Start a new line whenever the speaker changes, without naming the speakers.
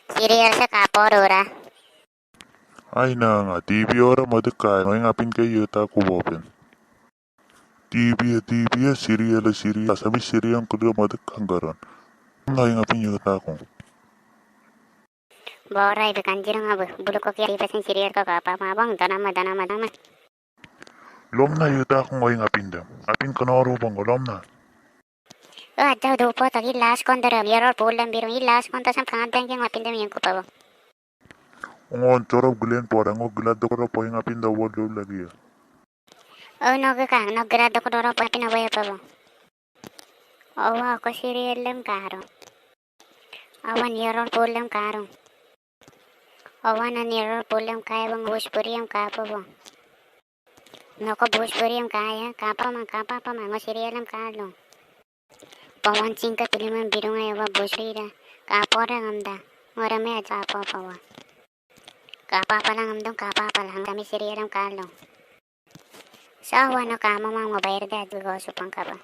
Serial sa kapor ora.
Ay na nga, TV ora madakay, no ngapin kayo ta ko bopen. TV ya serial, sabi serial kuda madakang garon. Na ngapin yo ta ko.
Bora ibe kanjiro ngabu. Bulu ko kiri pasen serial ko kapa mabang danama.
Lom na yo ta ko ngapin dam. Apin kanaro bang lom na.
Aja dopo tagi last kondara mirror polam biro i last konta sam kan tang ngapin dem yang ko pa.
Ngon chorop gulen pora ngo gulad ko ro poing ngapin da wol lagi ya.
Oh no ka no grado ko doro pa pinawaya pa. Awa ko serial lem karo. Awan mirror polam karo. Awan na mirror polam kaya bang Bhojpuri am kapa bang. Nako Bhojpuri am kaya kapa pa mango serial am kalo. Pawan singka tiliman birunga yawa Bhojpuri ra. Kapora ngamda. Ngora me aja apa pawa. Kapa pa lang kami serial am kalo. Sa awan no kama mga bayar da adu go supang kaba.